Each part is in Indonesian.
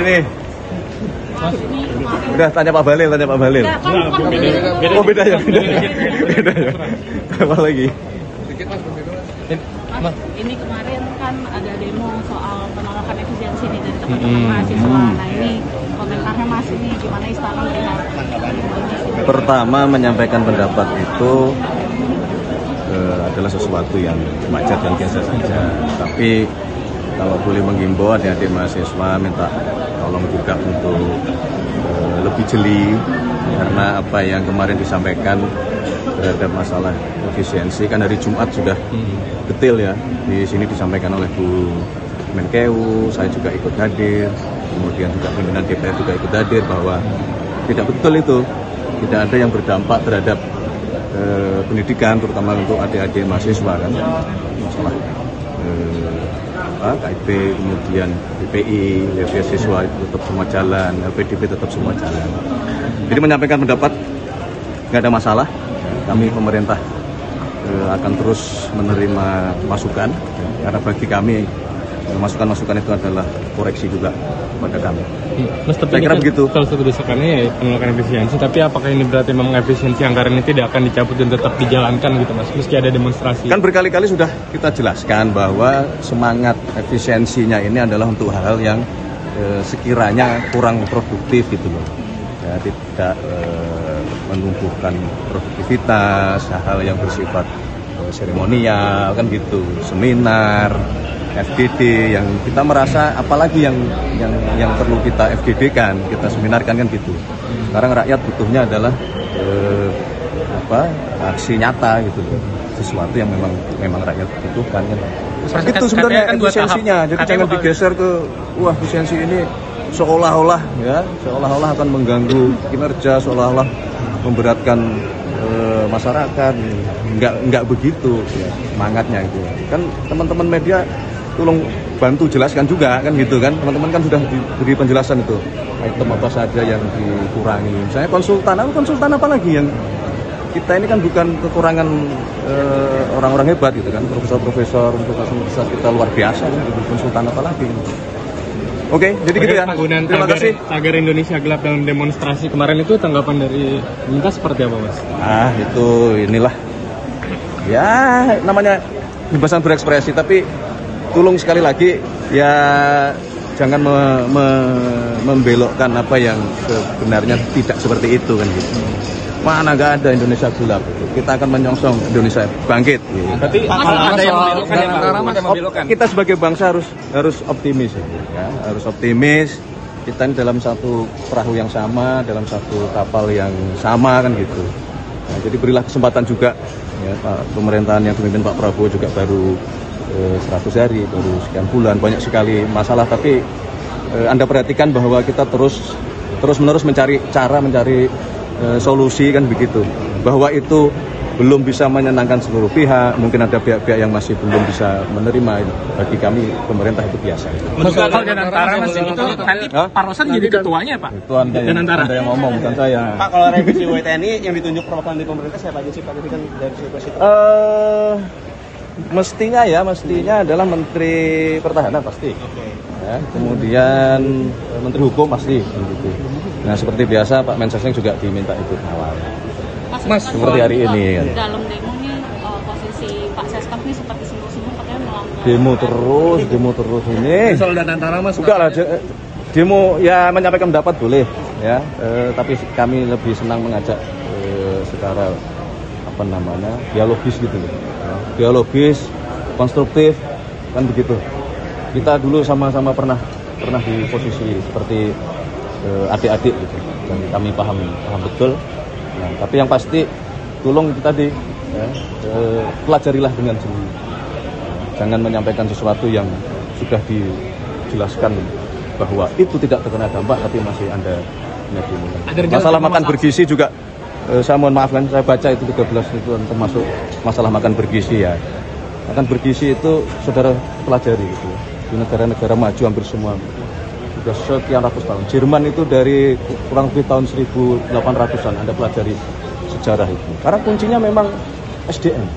nih? Udah tanya Pak Bahlil, Beda. Oh beda ya. Apa lagi? Mas, ini kemarin kan ada demo soal penolakan efisiensi nih dari teman-teman mahasiswa. Nah ini komentarnya Mas ini gimana Istana melihat? Pertama, menyampaikan pendapat itu adalah sesuatu yang wajar dan biasa saja. Tapi kalau boleh menghimbau adik-adik mahasiswa minta tolong juga untuk lebih jeli, karena apa yang kemarin disampaikan terhadap masalah efisiensi kan hari Jumat sudah detail ya, di sini disampaikan oleh Bu Menkeu, saya juga ikut hadir, kemudian juga pimpinan DPR juga ikut hadir, bahwa tidak betul itu, tidak ada yang berdampak terhadap pendidikan, terutama untuk adik-adik mahasiswa kan, masalah KIP, kemudian BPI, beasiswa tetap semua jalan, LPDP tetap semua jalan. Jadi menyampaikan pendapat nggak ada masalah. Kami pemerintah akan terus menerima masukan, karena bagi kami masukan-masukan itu adalah koreksi juga kepada kami. Mas, saya kira begitu. Salah satu desakannya ya penolakan efisiensi, tapi apakah ini berarti memang efisiensi anggaran ini tidak akan dicabut dan tetap dijalankan gitu Mas, meski ada demonstrasi? Kan berkali-kali sudah kita jelaskan bahwa semangat efisiensinya ini adalah untuk hal-hal yang sekiranya kurang produktif gitu loh. Ya, tidak menumbuhkan produktivitas, hal yang bersifat seremonial kan gitu, seminar, FGD yang kita merasa apalagi yang perlu kita FGD-kan, kita seminarkan kan gitu. Sekarang rakyat butuhnya adalah aksi nyata gitu loh, sesuatu yang memang rakyat butuhkan kan. Itu sebenarnya kan efisiensinya. Jadi jangan digeser ke wah efisiensi ini seolah-olah akan mengganggu kinerja, seolah-olah memberatkan masyarakat. Enggak begitu ya, semangatnya itu. Kan teman-teman media tolong bantu jelaskan juga kan gitu kan. Teman-teman kan sudah diberi penjelasan itu. Item apa saja yang dikurangi. Misalnya konsultan apa lagi yang kita ini kan bukan kekurangan orang-orang hebat gitu kan. Profesor untuk bisa kita luar biasa kan gitu. Konsultan apa lagi gitu. Oke, jadi gitu ya. Terima kasih. Tagar Indonesia Gelap dalam demonstrasi kemarin itu tanggapan dari pemerintah seperti apa, Mas? Itu inilah. Ya, namanya kebebasan berekspresi, tapi tolong sekali lagi ya jangan membelokkan apa yang sebenarnya tidak seperti itu kan gitu. Mana nggak ada Indonesia gelap itu. Kita akan menyongsong Indonesia bangkit. Gitu. Berarti ada yang membelokkan. Kita sebagai bangsa harus optimis ya. Harus optimis. Kita ini dalam satu perahu yang sama, dalam satu kapal yang sama kan gitu. Nah, jadi berilah kesempatan juga ya, pemerintahan yang dipimpin Pak Prabowo juga baru 100 hari, baru sekian bulan, banyak sekali masalah, tapi Anda perhatikan bahwa kita terus-menerus mencari solusi kan begitu. Bahwa itu belum bisa menyenangkan seluruh pihak, mungkin ada pihak-pihak yang masih belum bisa menerima. Bagi kami pemerintah itu biasa. Kalau dan antara Mas itu nanti Pak Rosan jadi ketuanya Pak? Itu Anda yang ngomong, bukan saya. Pak, kalau revisi WTNI yang ditunjuk perwakilan di pemerintah siapa aja sih Pak? Itu kan dari situ. Mestinya adalah Menteri Pertahanan pasti. Ya, kemudian Menteri Hukum pasti gitu. Nah, seperti biasa Pak Mensesnek juga diminta ikut awal. Mas, seperti hari ini kan. Dalam demo nih posisi Pak Seskap nih seperti sungguh-sungguh katanya melakukan demo terus ini. Soal dan antara Mas. Enggak lah, demo ya menyampaikan pendapat boleh ya, tapi kami lebih senang mengajak secara dialogis gitu loh. Ya, dialogis, konstruktif kan begitu. Kita dulu sama-sama pernah di posisi seperti adik-adik gitu, dan kami paham betul. Nah, tapi yang pasti tolong itu tadi ya, pelajarilah dengan jeli. Jangan menyampaikan sesuatu yang sudah dijelaskan bahwa itu tidak terkena dampak, tapi masih Anda masalah makan bergizi juga. Saya mohon maaf kan, saya baca itu 13 itu termasuk masalah makan bergizi ya. Makan bergizi itu saudara pelajari gitu. Di negara-negara maju hampir semua sudah sekian ratus tahun. Jerman itu dari kurang lebih tahun 1800-an Anda pelajari sejarah itu. Karena kuncinya memang SDM.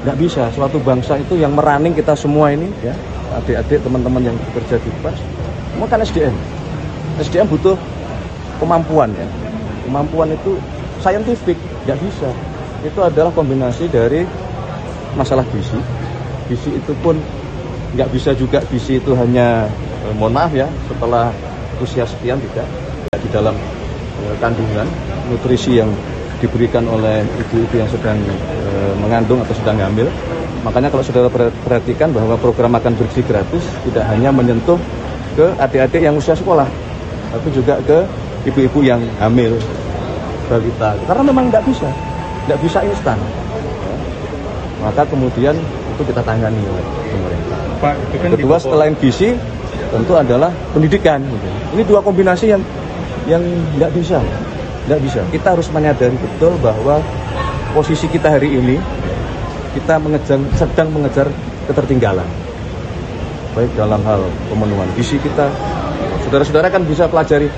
Nggak bisa suatu bangsa itu yang merunning kita semua ini ya, adik-adik teman-teman yang bekerja di PAS, Semua kan SDM. SDM butuh kemampuan ya. Kemampuan itu saintifik, nggak bisa. Itu adalah kombinasi dari masalah gizi. Gizi itu pun nggak bisa juga gizi itu hanya, mohon maaf ya, setelah usia sekian tidak di dalam kandungan nutrisi yang diberikan oleh ibu-ibu yang sedang mengandung atau sedang hamil. Makanya kalau saudara perhatikan bahwa program makan bergizi gratis tidak hanya menyentuh ke adik-adik yang usia sekolah, tapi juga ke ibu-ibu yang hamil, balita. Karena memang nggak bisa instan. Maka kemudian itu kita tangani oleh pemerintah. Pak, itu kan kedua selain gizi tentu adalah pendidikan. Ini dua kombinasi yang nggak bisa. Kita harus menyadari betul bahwa posisi kita hari ini kita sedang mengejar ketertinggalan. Baik dalam hal pemenuhan gizi kita, saudara-saudara kan bisa pelajari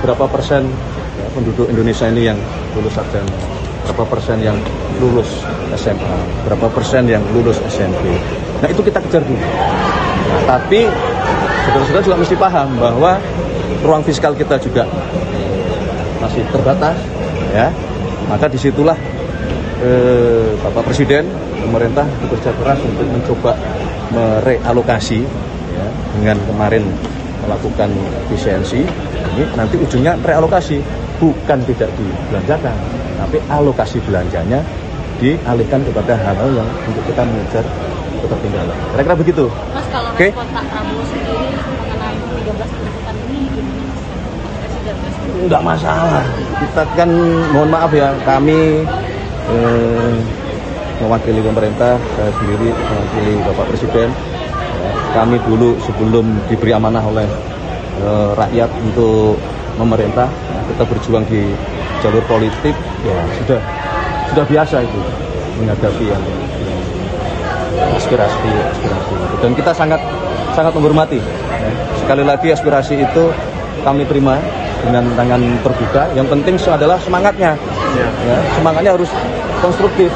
berapa persen penduduk Indonesia ini yang lulus sarjana, berapa persen yang lulus SMA, berapa persen yang lulus SMP. Nah itu kita kejar dulu. Nah, tapi saudara-saudara juga mesti paham bahwa ruang fiskal kita juga masih terbatas, ya. Maka disitulah Bapak Presiden, pemerintah bekerja keras untuk mencoba merealokasi, ya, dengan kemarin melakukan efisiensi. Ini nanti ujungnya realokasi, bukan tidak dibelanjakan, tapi alokasi belanjanya dialihkan kepada hal-hal yang untuk kita mengejar ketertinggalan. Kira-kira begitu. Mas, kalau respon Pak Prabowo sendiri mengenai 13 tuntutan ini gimana Mas? Presiden respon? Enggak masalah. Kita kan mohon maaf ya, kami mewakili pemerintah, saya sendiri mewakili Bapak Presiden. Kami dulu sebelum diberi amanah oleh rakyat untuk memerintah, kita berjuang di jalur politik, ya sudah biasa itu menghadapi yang aspirasi. Dan kita sangat menghormati. Sekali lagi aspirasi itu kami terima dengan tangan terbuka. Yang penting adalah semangatnya. Ya, semangatnya harus konstruktif.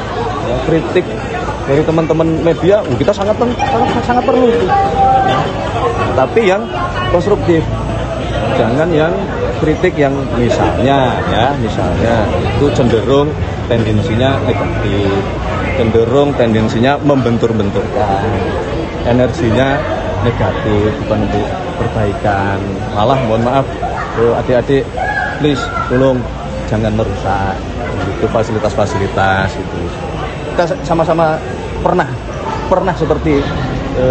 Ya, kritik dari teman-teman media, kita sangat perlu itu. Tapi yang konstruktif. Jangan yang kritik yang misalnya itu cenderung tendensinya negatif, cenderung tendensinya membentur-benturkan, energinya negatif, bukan untuk perbaikan. Malah mohon maaf, adik-adik, please tolong jangan merusak itu fasilitas-fasilitas itu. Kita sama-sama pernah seperti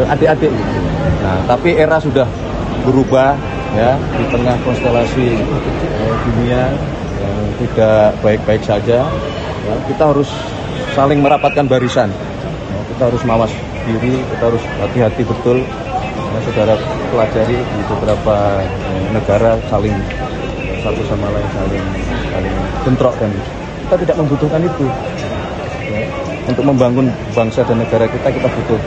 adik-adik gitu. Nah, tapi era sudah berubah ya, di tengah konstelasi dunia yang tidak baik-baik saja, ya, kita harus saling merapatkan barisan. Ya, kita harus mawas diri, kita harus hati-hati betul. Ya, saudara pelajari di beberapa negara saling satu sama lain saling bentrok, dan kita tidak membutuhkan itu. Ya, untuk membangun bangsa dan negara kita butuh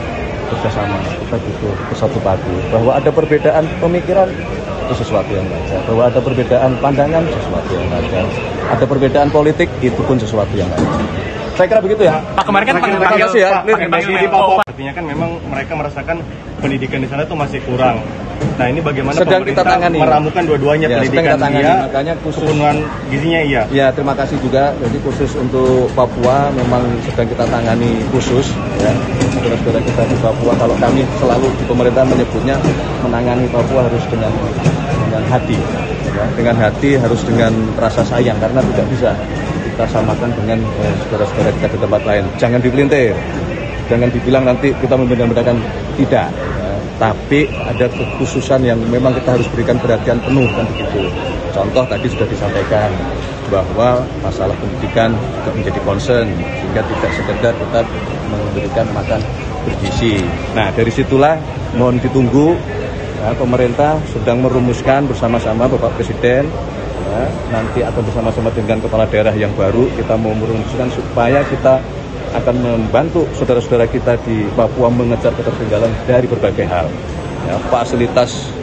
bersama, kita butuh bersatu padu. Bahwa ada perbedaan pemikiran itu sesuatu yang wajar, bahwa ada perbedaan pandangan sesuatu yang wajar, ada perbedaan politik itu pun sesuatu yang wajar. Saya kira begitu ya. Pak, kemarin kan panggil ya. Di Papua. Artinya kan memang mereka merasakan pendidikan di sana tuh masih kurang. Nah, ini bagaimana sedang kita tangani, meramukan dua-duanya, ya, pendidikan dia, makanya khusus kepenuhan gizinya iya. Ya, terima kasih juga. Jadi khusus untuk Papua memang sedang kita tangani khusus ya. Saudara-saudara kita di Papua, kalau kami selalu di pemerintah menyebutnya menangani Papua harus dengan hati. Ya, dengan hati, harus dengan rasa sayang, karena tidak bisa kita samakan dengan saudara-saudara kita di tempat lain. Jangan dipelintir. Jangan dibilang nanti kita membedakan, tidak. Tapi ada kekhususan yang memang kita harus berikan perhatian penuh, kan begitu. Contoh tadi sudah disampaikan bahwa masalah pendidikan juga menjadi concern, sehingga tidak sekedar kita memberikan makan bergizi. Nah, dari situlah mohon ditunggu, ya, pemerintah sedang merumuskan bersama-sama Bapak Presiden, ya, nanti akan bersama-sama dengan kepala daerah yang baru kita mau merumuskan supaya kita akan membantu saudara-saudara kita di Papua mengejar ketertinggalan dari berbagai hal. Ya, fasilitas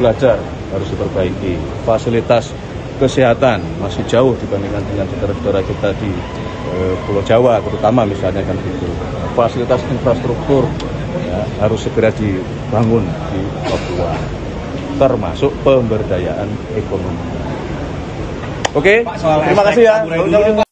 belajar harus diperbaiki, fasilitas kesehatan masih jauh dibandingkan dengan saudara-saudara kita di Pulau Jawa, terutama misalnya kan gitu. Fasilitas infrastruktur ya, harus segera dibangun di Papua. termasuk pemberdayaan ekonomi. Oke, Pak, soal terima aspek kasih ya. Saburai dulu, Pak.